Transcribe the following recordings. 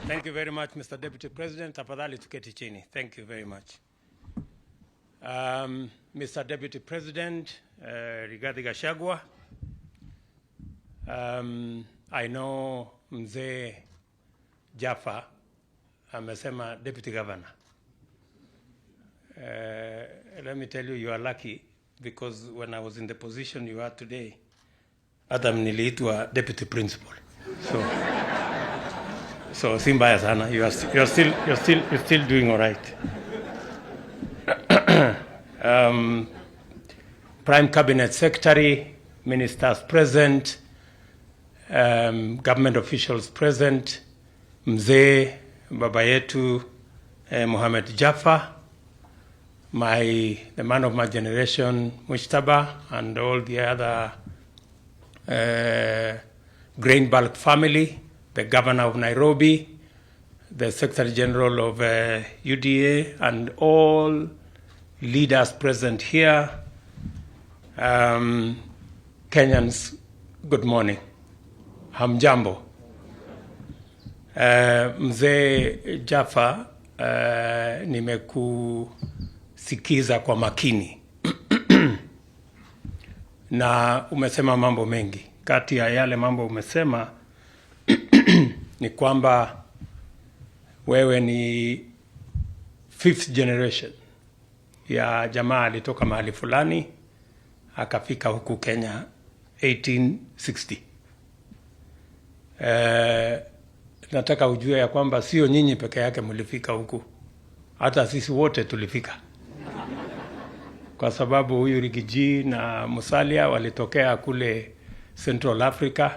Thank you very much, Mr. Deputy President. Tafadhali tuketi chini. Thank you very much. Mr. Deputy President, Rigathi Gachagua, I know Mzee Jaffa amesema Deputy Governor. Let me tell you, you are lucky because when I was in the position you are today, Adam niliitwa Deputy Principal. So si mbaya sana, you're still doing all right. Prime Cabinet Secretary, ministers present, government officials present, Mzee baba yetu Mohamed Jaffa, the man of my generation, Mujtaba, and all the other grain bulk family, the governor of Nairobi, the Secretary General of UDA, and all leaders present here. Kenyans, good morning. Hamjambo. Mzee Jaffa, nimekusikiza kwa makini na umesema mambo mengi. Kati ya yale mambo umesema ni kwamba wewe ni fifth generation ya jamaa alitoka mahali fulani akafika huku Kenya 1860. Nataka ujue ya kwamba sio nyinyi peke yake mlifika huku, hata sisi wote tulifika, kwa sababu huyu Rigiji na Musalia walitokea kule Central Africa,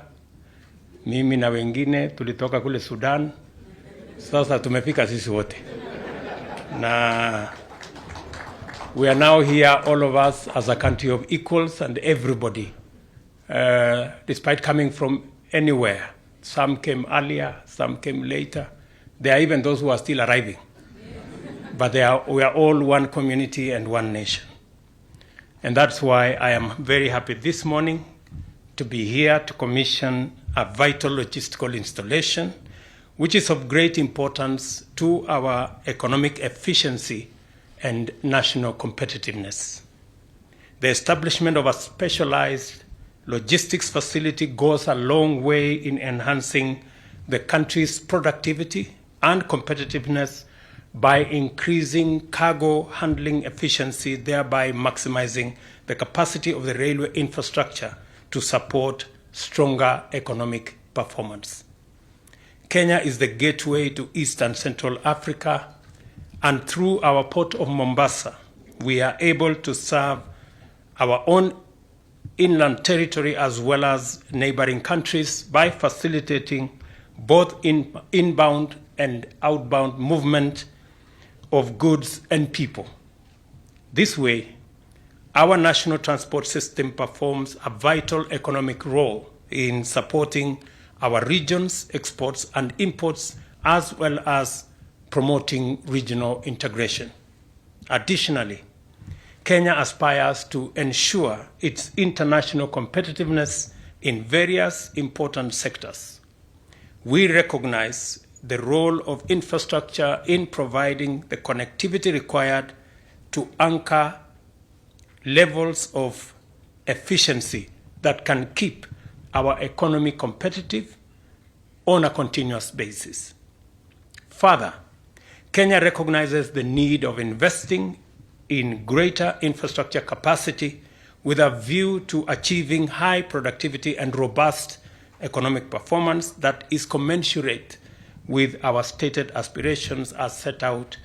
mimi na wengine tulitoka kule Sudan. Sasa tumefika sisi wote, na we are now here, all of us, as a country of equals, and everybody, despite coming from anywhere. Some came earlier, some came later. There are even those who are still arriving. But we are all one community and one nation. And that's why I am very happy this morning to be here to commission a vital logistical installation, which is of great importance to our economic efficiency and national competitiveness. The establishment of a specialized logistics facility goes a long way in enhancing the country's productivity and competitiveness by increasing cargo handling efficiency, thereby maximizing the capacity of the railway infrastructure to support stronger economic performance. Kenya is the gateway to East and Central Africa, and through our port of Mombasa, we are able to serve our own inland territory as well as neighboring countries by facilitating both inbound and outbound movement of goods and people. This way, our national transport system performs a vital economic role in supporting our region's exports and imports, as well as promoting regional integration. Additionally, Kenya aspires to ensure its international competitiveness in various important sectors. We recognize the role of infrastructure in providing the connectivity required to anchor levels of efficiency that can keep our economy competitive on a continuous basis. Further, Kenya recognizes the need of investing in greater infrastructure capacity with a view to achieving high productivity and robust economic performance that is commensurate with our stated aspirations as set out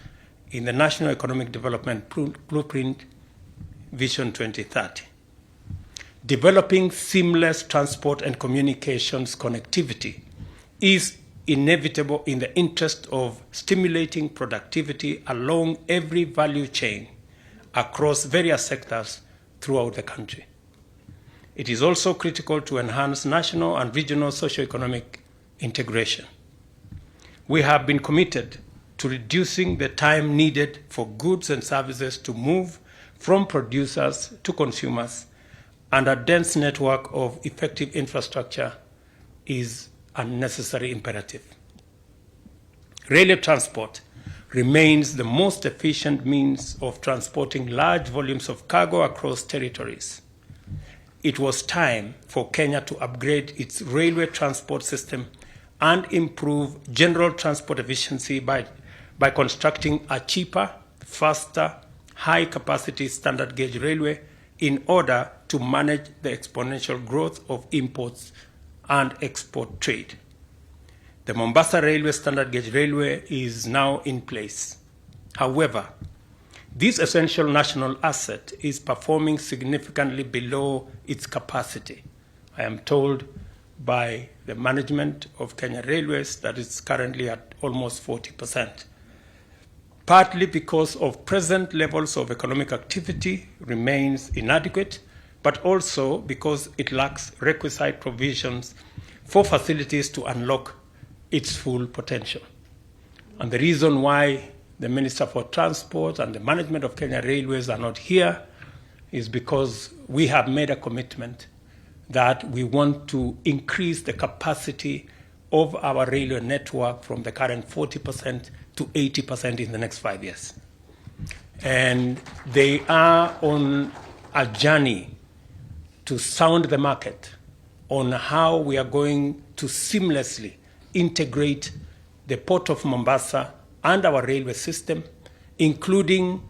in the National Economic Development Blueprint Vision 2030. Developing seamless transport and communications connectivity is inevitable in the interest of stimulating productivity along every value chain across various sectors throughout the country. It is also critical to enhance national and regional socio-economic integration. We have been committed to reducing the time needed for goods and services to move from producers to consumers, and a dense network of effective infrastructure is a necessary imperative. railway transport remains the most efficient means of transporting large volumes of cargo across territories. It was time for Kenya to upgrade its railway transport system and improve general transport efficiency by constructing a cheaper, faster, high-capacity standard gauge railway in order to manage the exponential growth of imports and export trade. The Mombasa Railway Standard Gauge Railway is now in place. However, this essential national asset is performing significantly below its capacity. I am told by the management of Kenya Railways that it's currently at almost 40%, partly because of present levels of economic activity remains inadequate, but also because it lacks requisite provisions for facilities to unlock its full potential. And the reason why the Minister for Transport and the management of Kenya Railways are not here is because we have made a commitment that we want to increase the capacity of our railway network from the current 40% to 80% in the next 5 years. And they are on a journey to sound the market on how we are going to seamlessly integrate the Port of Mombasa and our railway system, including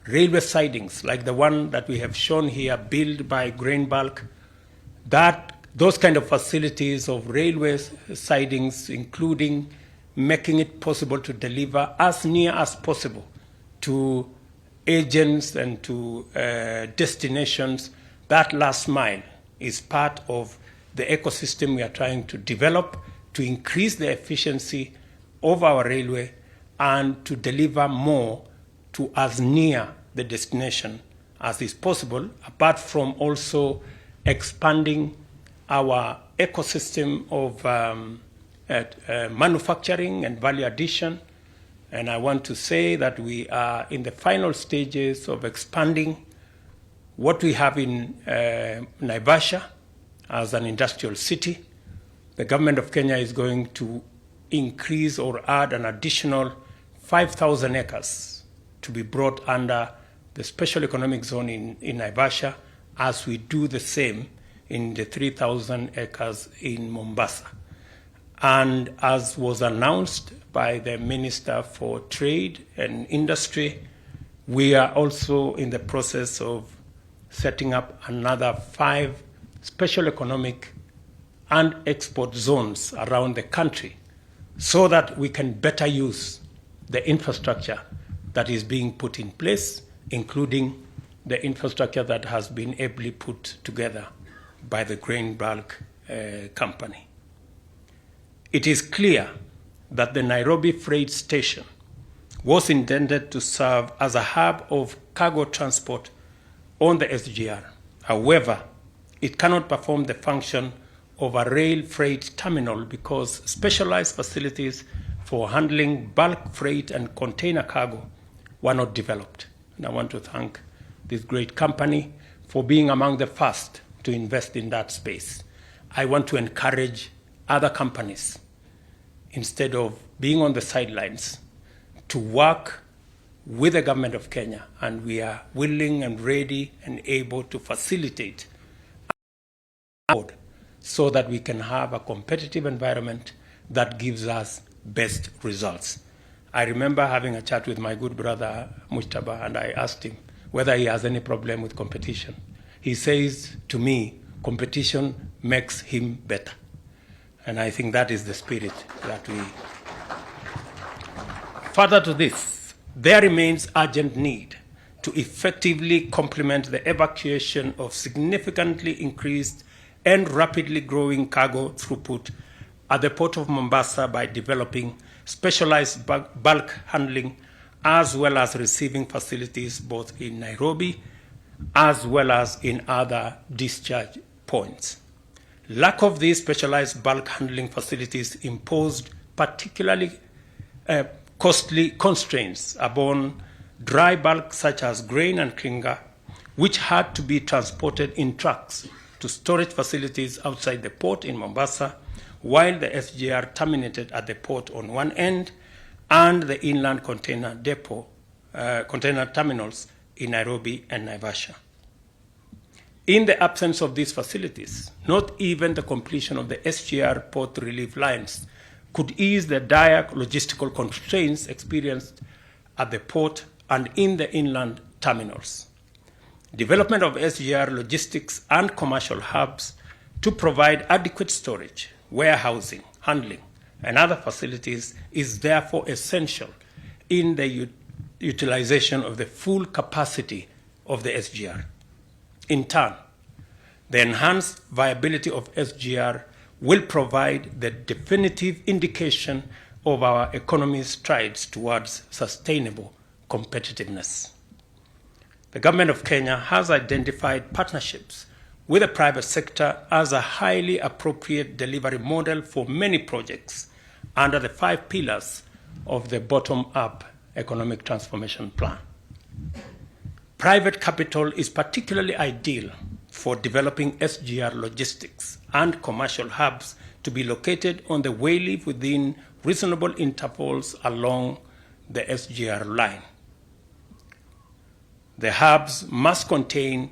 railway sidings like the one that we have shown here, built by Grain Bulk. Those kind of facilities of railway sidings, including making it possible to deliver as near as possible to agents and to destinations. That last mile is part of the ecosystem we are trying to develop to increase the efficiency of our railway and to deliver more to as near the destination as is possible, apart from also expanding our ecosystem of manufacturing and value addition. And I want to say that we are in the final stages of expanding what we have in Naivasha as an industrial city. The government of Kenya is going to increase or add an additional 5,000 acres to be brought under the special economic zone in Naivasha, as we do the same in the 3,000 acres in Mombasa. And as was announced by the Minister for Trade and Industry, we are also in the process of setting up another 5 special economic and export zones around the country so that we can better use the infrastructure that is being put in place, including the infrastructure that has been ably put together by the Grain Bulk company. It is clear that the Nairobi Freight Station was intended to serve as a hub of cargo transport on the SGR. However, it cannot perform the function of a rail freight terminal because specialized facilities for handling bulk freight and container cargo were not developed. And I want to thank this great company for being among the first to invest in that space. I want to encourage other companies, instead of being on the sidelines, to work with the government of Kenya, and we are willing and ready and able to facilitate so that we can have a competitive environment that gives us best results. I remember having a chat with my good brother Mujtaba, and I asked him whether he has any problem with competition. He says to me, competition makes him better. And I think that is the spirit that we... Further to this, there remains urgent need to effectively complement the evacuation of significantly increased and rapidly growing cargo throughput at the Port of Mombasa by developing specialized bulk handling as well as receiving facilities both in Nairobi as well as in other discharge points. Lack of these specialized bulk handling facilities imposed particularly costly constraints upon dry bulk such as grain and clinker, which had to be transported in trucks to storage facilities outside the port in Mombasa, while the SGR terminated at the port on one end and the inland container terminals in Nairobi and Naivasha. In the absence of these facilities, not even the completion of the SGR port relief lines could ease the dire logistical constraints experienced at the port and in the inland terminals. Development of SGR logistics and commercial hubs to provide adequate storage, warehousing, handling, and other facilities is therefore essential in the utilization of the full capacity of the SGR. In turn, the enhanced viability of SGR will provide the definitive indication of our economy's strides towards sustainable competitiveness. The Government of Kenya has identified partnerships with the private sector as a highly appropriate delivery model for many projects under the 5 pillars of the bottom-up economic transformation plan. Private capital is particularly ideal for developing SGR logistics and commercial hubs to be located on the wayleave within reasonable intervals along the SGR line. The hubs must contain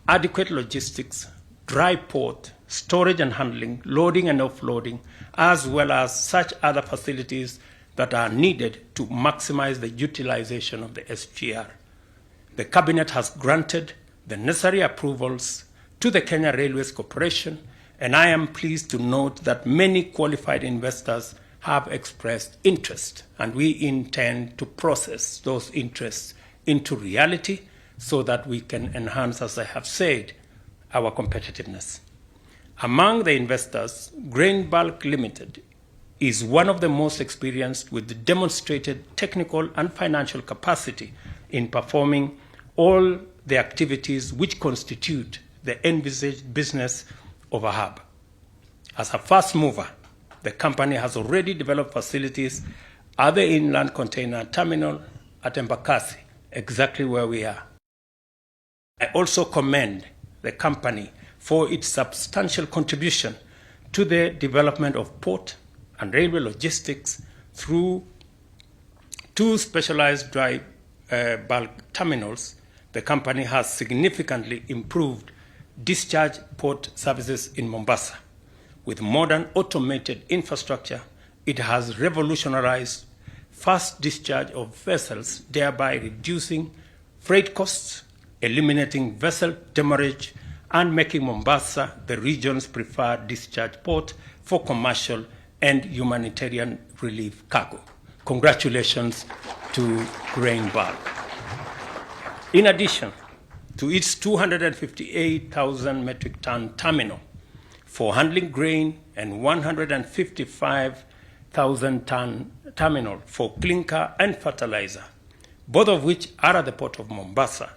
adequate logistics, dry port, storage and handling, loading and offloading, as well as such other facilities that are needed to maximize the utilization of the SGR. The Cabinet has granted the necessary approvals to the Kenya Railways Corporation, and I am pleased to note that many qualified investors have expressed interest, and we intend to process those interests into reality so that we can enhance, as I have said, our competitiveness. Among the investors, Grain Bulk Limited is one of the most experienced with demonstrated technical and financial capacity in performing all the activities which constitute the envisaged business of a hub. As a first mover, the company has already developed facilities at the inland container terminal at Embakasi, exactly where we are. I also commend the company for its substantial contribution to the development of port and railway logistics through 2 specialized dry bulk terminals. The company has significantly improved discharge port services in Mombasa. With modern automated infrastructure, it has revolutionized fast discharge of vessels, thereby reducing freight costs, eliminating vessel demurrage, and making Mombasa the region's preferred discharge port for commercial and humanitarian relief cargo. Congratulations to Grain Bulk. In addition to its 258,000 metric ton terminal for handling grain and 155,000 ton terminal for clinker and fertilizer, both of which are at the port of Mombasa,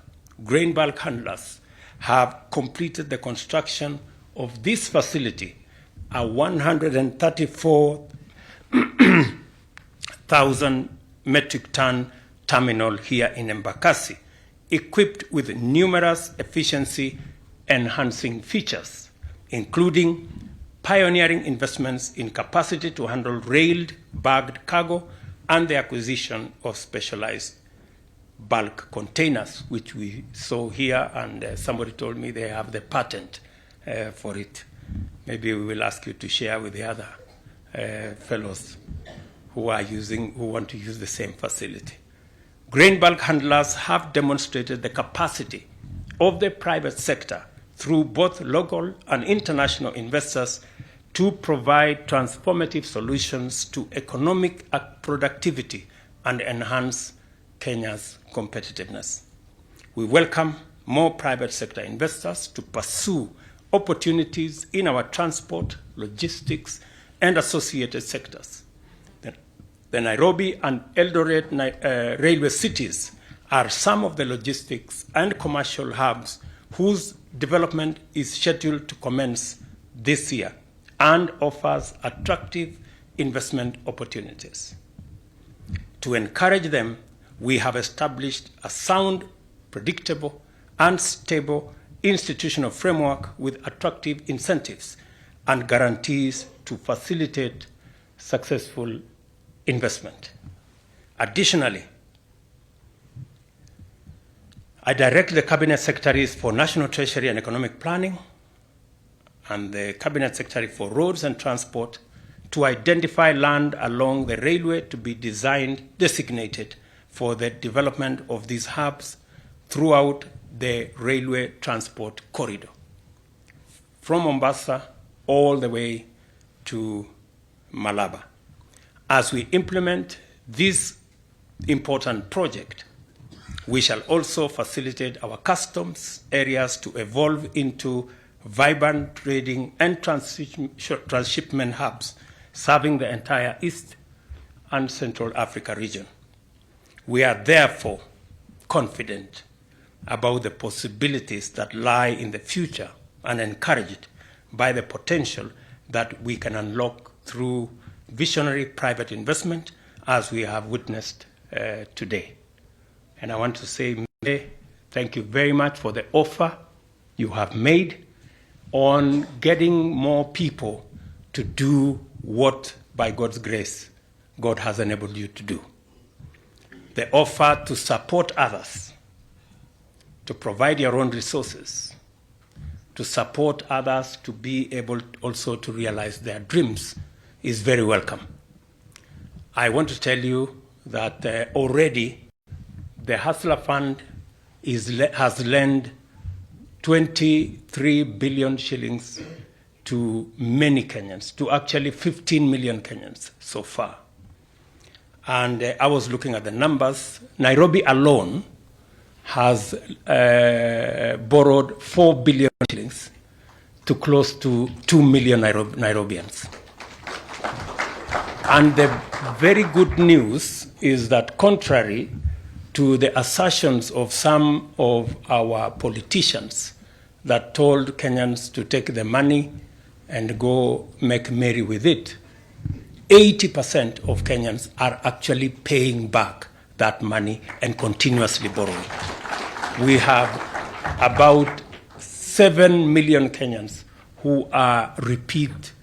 Grain Bulk handlers have completed the construction of this facility, a 134,000 metric ton terminal here in Embakasi, equipped with numerous efficiency-enhancing features, including pioneering investments in capacity to handle railed bagged cargo and the acquisition of specialized bulk containers, which we saw here, and somebody told me they have the patent for it. Maybe we will ask you to share with the other fellows who want to use the same facility. Grain bulk handlers have demonstrated the capacity of the private sector through both local and international investors to provide transformative solutions to economic productivity and enhance Kenya's competitiveness. We welcome more private sector investors to pursue opportunities in our transport, logistics, and associated sectors. The Nairobi and Eldoret railway cities are some of the logistics and commercial hubs whose development is scheduled to commence this year and offers attractive investment opportunities. To encourage them, we have established a sound, predictable, and stable institutional framework with attractive incentives and guarantees to facilitate successful investment. Additionally, I direct the Cabinet Secretaries for National Treasury and Economic Planning and the Cabinet Secretary for Roads and Transport to identify land along the railway to be designated for the development of these hubs throughout the railway transport corridor, from Mombasa all the way to Malaba. As we implement this important project, we shall also facilitate our customs areas to evolve into vibrant trading and transshipment hubs, serving the entire East and Central Africa region. We are therefore confident about the possibilities that lie in the future and encouraged by the potential that we can unlock through visionary private investment, as we have witnessed today. And I want to say thank you very much for the offer you have made on getting more people to do what, by God's grace, God has enabled you to do. The offer to support others, to provide your own resources, to support others to be able also to realize their dreams is very welcome. I want to tell you that already the Hustler Fund has lent 23 billion shillings to many Kenyans, to actually 15 million Kenyans so far. And I was looking at the numbers. Nairobi alone has borrowed 4 billion shillings to close to 2 million Nairobians. And the very good news is that, contrary to the assertions of some of our politicians that told Kenyans to take the money and go make merry with it, 80% of Kenyans are actually paying back that money and continuously borrowing. We have about 7 million Kenyans who are repeat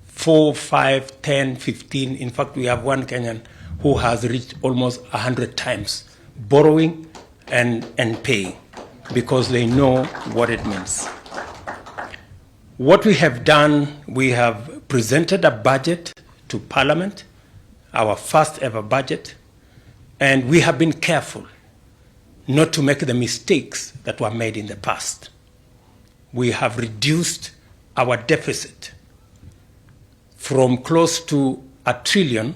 4, 5, 10, 15. In fact, we have one Kenyan who has reached almost 100 times borrowing and paying, because they know what it means. What we have done, we have presented a budget to Parliament, our first ever budget, and we have been careful not to make the mistakes that were made in the past. We have reduced our deficit from close to 1 trillion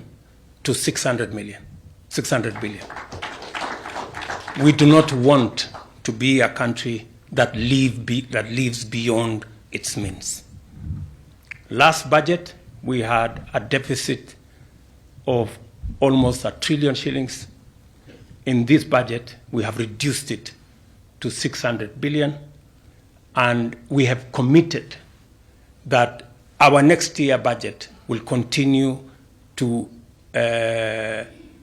to 600 billion. We do not want to be a country that lives beyond its means. Last budget, we had a deficit of almost 1 trillion shillings. In this budget, we have reduced it to 600 billion, and we have committed that our next year budget will continue to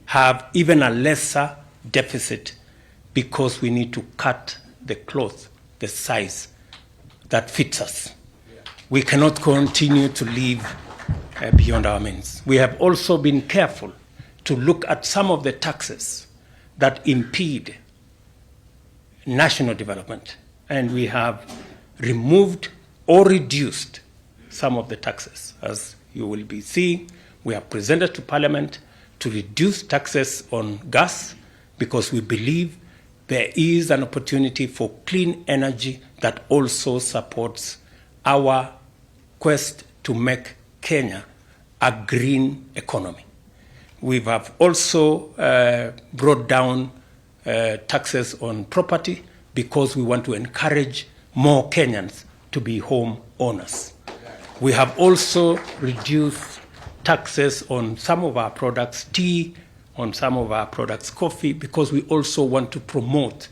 have even a lesser deficit, because we need to cut the cloth, the size that fits us. We cannot continue to live beyond our means. We have also been careful to look at some of the taxes that impede national development, and we have removed or reduced some of the taxes. As you will be seeing, we have presented to Parliament to reduce taxes on gas, because we believe there is an opportunity for clean energy that also supports our quest to make Kenya a green economy. We have also brought down taxes on property, because we want to encourage more Kenyans to be home owners. We have also reduced taxes on some of our products, tea, on some of our products, coffee, because we also want to promote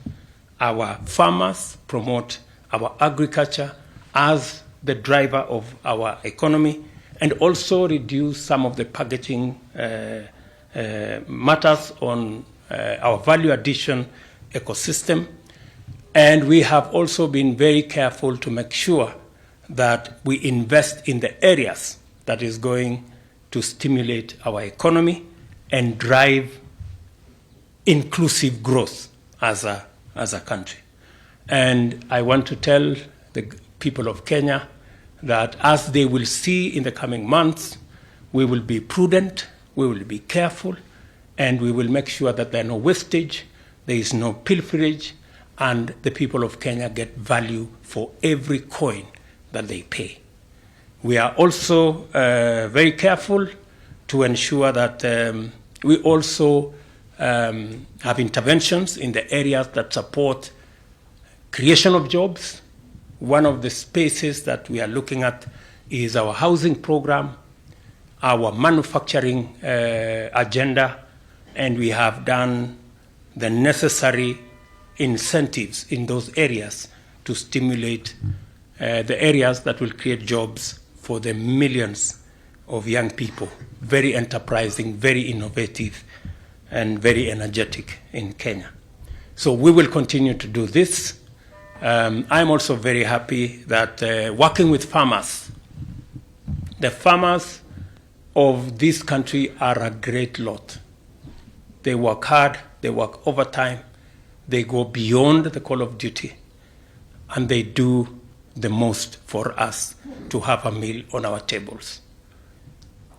our farmers, promote our agriculture as the driver of our economy, and also reduce some of the packaging matters on our value addition ecosystem. And we have also been very careful to make sure that we invest in the areas that is going to stimulate our economy and drive inclusive growth as a country. And I want to tell the people of Kenya that as they will see in the coming months, we will be prudent, we will be careful, and we will make sure that there are no wastage, there is no pilferage, and the people of Kenya get value for every coin that they pay. We are also very careful to ensure that we also have interventions in the areas that support creation of jobs. One of the spaces that we are looking at is our housing program, our manufacturing agenda, and we have done the necessary incentives in those areas to stimulate the areas that will create jobs for the millions of young people, very enterprising, very innovative, and very energetic in Kenya. So we will continue to do this. I'm also very happy that working with farmers, the farmers of this country are a great lot. They work hard, they work overtime, they go beyond the call of duty, and they do the most for us to have a meal on our tables.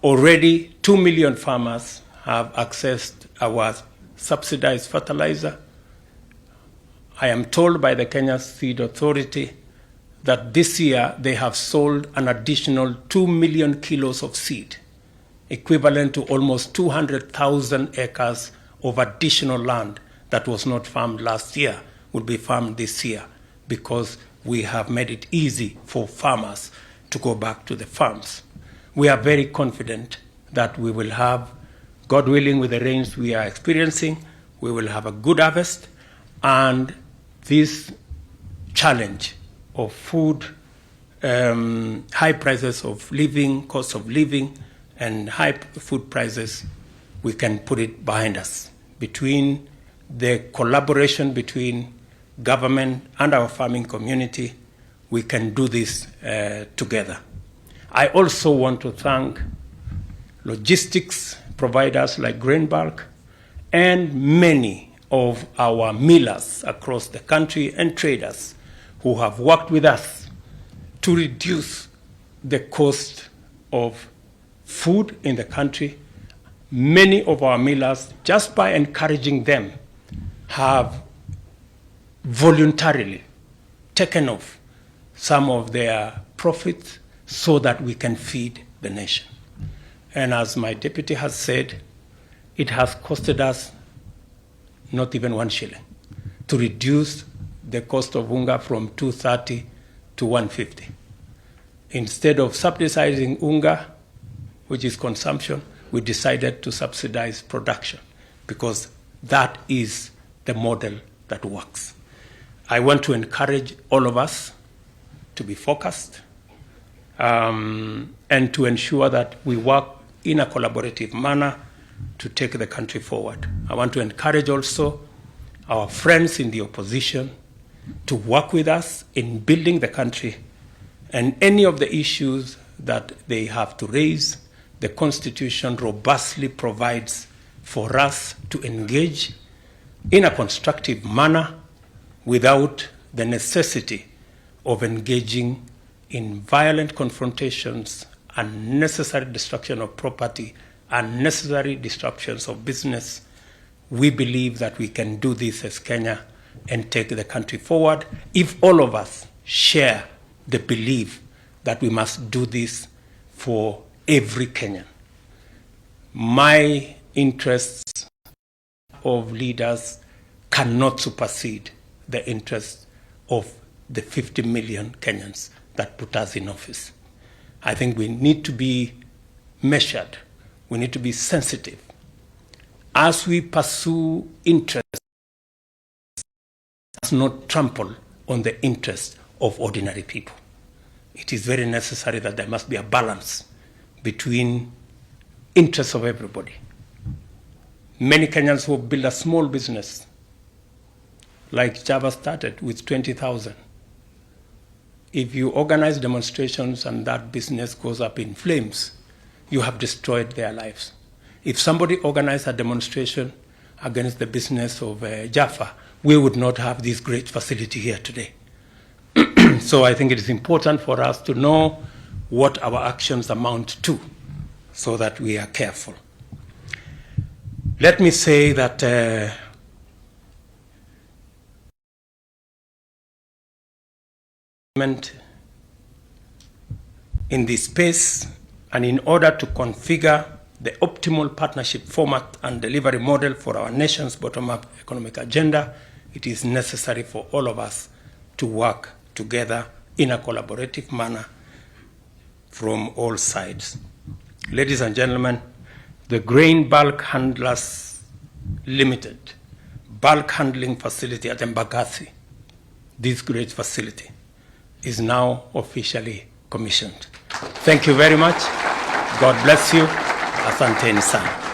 Already 2 million farmers have accessed our subsidized fertilizer. I am told by the Kenya Seed Authority that this year they have sold an additional 2 million kilos of seed, equivalent to almost 200,000 acres of additional land that was not farmed last year will be farmed this year, because we have made it easy for farmers to go back to the farms. We are very confident that we will have, God willing, with the rains we are experiencing, we will have a good harvest, and this challenge of food, high prices of living, cost of living, and high food prices, we can put it behind us. Between the collaboration between government and our farming community, we can do this together. I also want to thank logistics providers like Grain Bulk and many of our millers across the country and traders who have worked with us to reduce the cost of food in the country. Many of our millers, just by encouraging them, have voluntarily taken off some of their profits so that we can feed the nation. And as my deputy has said, it has costed us not even 1 shilling to reduce the cost of unga from 230 to 150. Instead of subsidizing unga, which is consumption, we decided to subsidize production, because that is the model that works. I want to encourage all of us to be focused and to ensure that we work in a collaborative manner to take the country forward. I want to encourage also our friends in the opposition to work with us in building the country, and any of the issues that they have to raise, the Constitution robustly provides for us to engage in a constructive manner without the necessity of engaging in violent confrontations, unnecessary destruction of property, unnecessary disruptions of business. We believe that we can do this as Kenya and take the country forward if all of us share the belief that we must do this for every Kenyan. My interests of leaders cannot supersede the interests of the 50 million Kenyans that put us in office. I think we need to be measured. We need to be sensitive. As we pursue interests, let's not trample on the interests of ordinary people. It is very necessary that there must be a balance between interests of everybody. Many Kenyans who build a small business, like Java started with 20,000. If you organize demonstrations and that business goes up in flames, you have destroyed their lives. If somebody organized a demonstration against the business of Jaffa, we would not have this great facility here today. So I think it is important for us to know what our actions amount to so that we are careful. Let me say that in this space, and in order to configure the optimal partnership format and delivery model for our nation's bottom-up economic agenda, it is necessary for all of us to work together in a collaborative manner from all sides. Ladies and gentlemen, the Grain Bulk Handlers Limited bulk handling facility at Embakasi, this great facility, is now officially commissioned. Thank you very much. God bless you. Asanteni sana.